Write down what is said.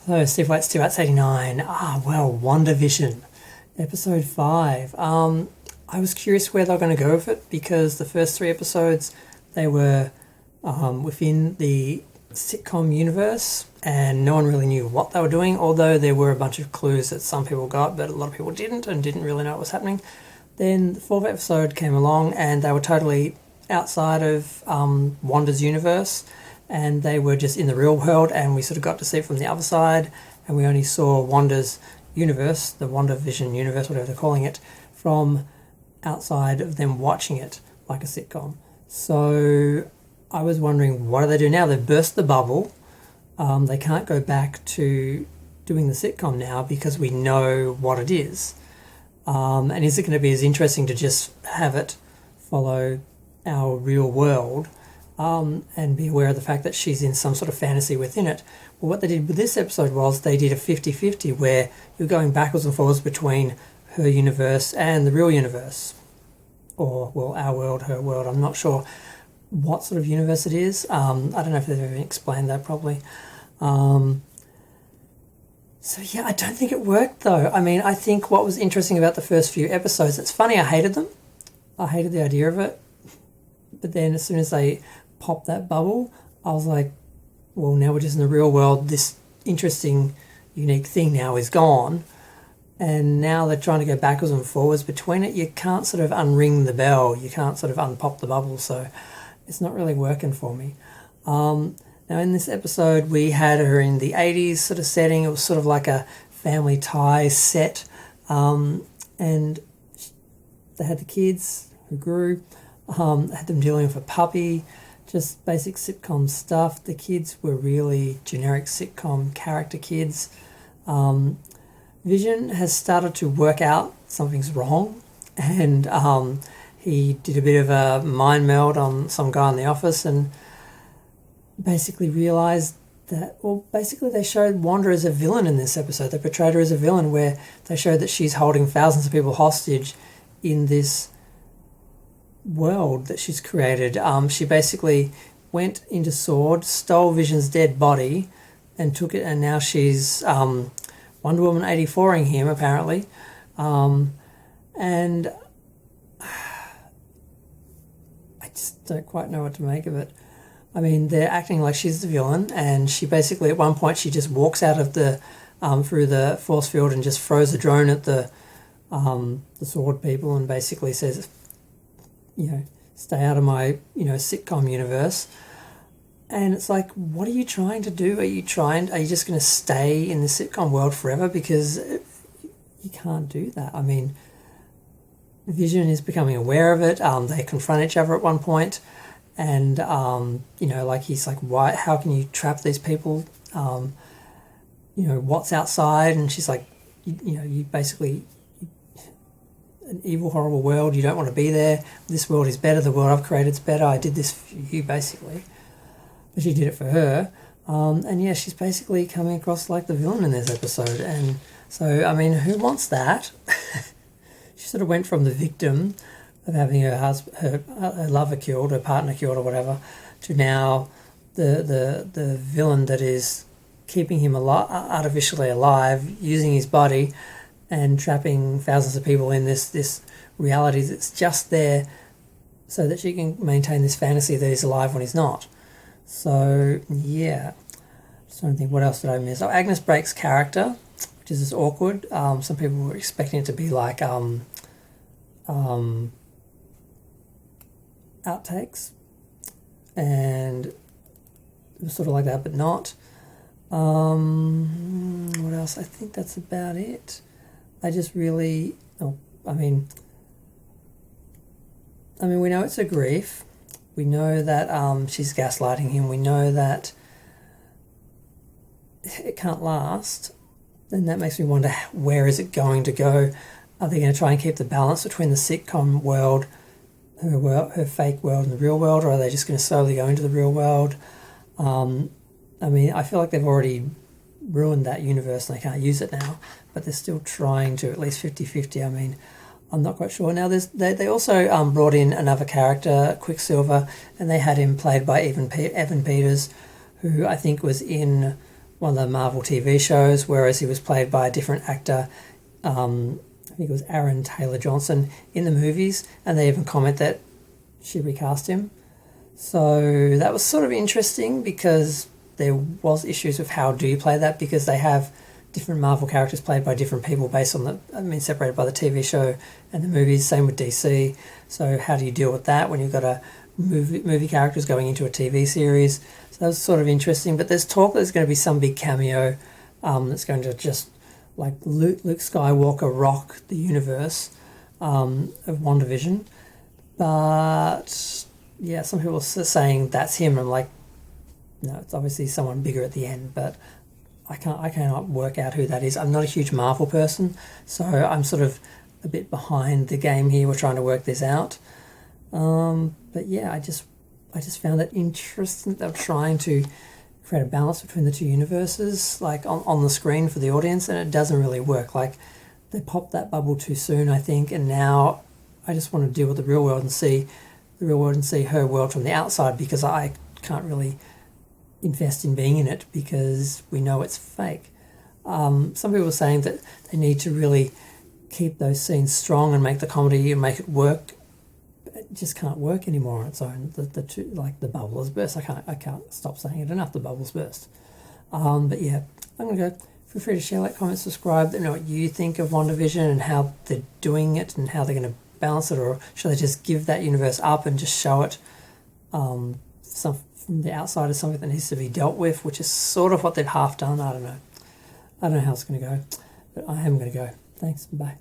So, Steve White, Steve White's 89. WandaVision, episode 5. I was curious where they were going to go with it because the first 3 episodes, they were within the sitcom universe and no one really knew what they were doing, although there were a bunch of clues that some people got, but a lot of people didn't and didn't really know what was happening. Then the 4th episode came along and they were totally outside of Wanda's universe, and they were just in the real world, and we sort of got to see it from the other side, and we only saw Wanda's universe, the WandaVision universe, whatever they're calling it, from outside of them watching it like a sitcom. So I was wondering, what do they do now? They've burst the bubble. They can't go back to doing the sitcom now because we know what it is. And is it going to be as interesting to just have it follow our real world and be aware of the fact that she's in some sort of fantasy within it? Well, what they did with this episode was they did a 50-50 where you're going backwards and forwards between her universe and the real universe. Or, well, our world, her world. I'm not sure what sort of universe it is. I don't know if they've ever explained that properly. So yeah, I don't think it worked though. I mean, I think what was interesting about the first few episodes, it's funny, I hated them. I hated the idea of it. But then as soon as they popped that bubble, I was like, well, now we're just in the real world. This interesting, unique thing now is gone. And now they're trying to go backwards and forwards between it. You can't sort of unring the bell. You can't sort of unpop the bubble. So it's not really working for me. Now in this episode, we had her in the 80s sort of setting. It was sort of like a family tie set. And they had the kids who grew. Had them dealing with a puppy. Just basic sitcom stuff. The kids were really generic sitcom character kids. Vision has started to work out something's wrong, and he did a bit of a mind meld on some guy in the office and basically realised that, well, basically they showed Wanda as a villain in this episode. They portrayed her as a villain where they showed that she's holding thousands of people hostage in this world that she's created. She basically went into SWORD, stole Vision's dead body and took it, and now she's Wonder Woman 84ing him apparently. And I just don't quite know what to make of it. I mean, they're acting like she's the villain, and she basically at one point she just walks out of the through the force field and just throws the drone at the SWORD people and basically says, stay out of my, sitcom universe. And it's like, what are you trying to do? Are you just going to stay in the sitcom world forever? Because you can't do that. I mean, Vision is becoming aware of it. They confront each other at one point, and he's like, why? How can you trap these people? What's outside? And she's like, you basically, an evil, horrible world. You don't want to be there. This world is better. The world I've created is better. I did this for you, basically. But she did it for her. She's basically coming across like the villain in this episode. And so, I mean, who wants that? She sort of went from the victim of having her lover killed, her partner killed or whatever, to now the villain that is keeping him artificially alive, using his body and trapping thousands of people in this reality that's just there so that she can maintain this fantasy that he's alive when he's not. So, yeah. Just trying to think, what else did I miss? Oh, Agnes Break's character, which is just awkward. Some people were expecting it to be like outtakes. And it was sort of like that, but not. What else? I think that's about it. I just really... I mean, we know it's a grief. We know that she's gaslighting him. We know that it can't last. Then that makes me wonder, where is it going to go? Are they going to try and keep the balance between the sitcom world, her fake world, and the real world, or are they just going to slowly go into the real world? I feel like they've already ruined that universe and they can't use it now, but they're still trying to, at least 50-50. I mean, I'm not quite sure. Now, they also brought in another character, Quicksilver, and they had him played by Evan Peters, who I think was in one of the Marvel TV shows, whereas he was played by a different actor. I think it was Aaron Taylor Johnson in the movies, and they even comment that she recast him. So that was sort of interesting because there was issues with how do you play that, because they have different Marvel characters played by different people based on separated by the TV show and the movies. Same with DC. So how do you deal with that when you've got a movie characters going into a TV series? So that was sort of interesting. But there's talk there's going to be some big cameo that's going to just like Luke Skywalker rock the universe of WandaVision. But yeah, some people are saying that's him. I'm like, no, it's obviously someone bigger at the end, but I cannot work out who that is. I'm not a huge Marvel person, so I'm sort of a bit behind the game here. We're trying to work this out. But yeah, I just found it interesting. They're trying to create a balance between the two universes, like on the screen for the audience, and it doesn't really work. Like they popped that bubble too soon, I think, and now I just want to deal with the real world and see her world from the outside, because I can't really invest in being in it because we know it's fake. Some people are saying that they need to really keep those scenes strong and make the comedy and make it work. It just can't work anymore on its own. The two, like the bubble has burst. I can't stop saying it enough. The bubble's burst. But yeah, I'm gonna go. Feel free to share, like, comment, subscribe. Let me know what you think of WandaVision and how they're doing it and how they're going to balance it, or should they just give that universe up and just show it some from the outside as something that needs to be dealt with, which is sort of what they've half done. I don't know how it's going to go, but I am going to go. Thanks. Bye.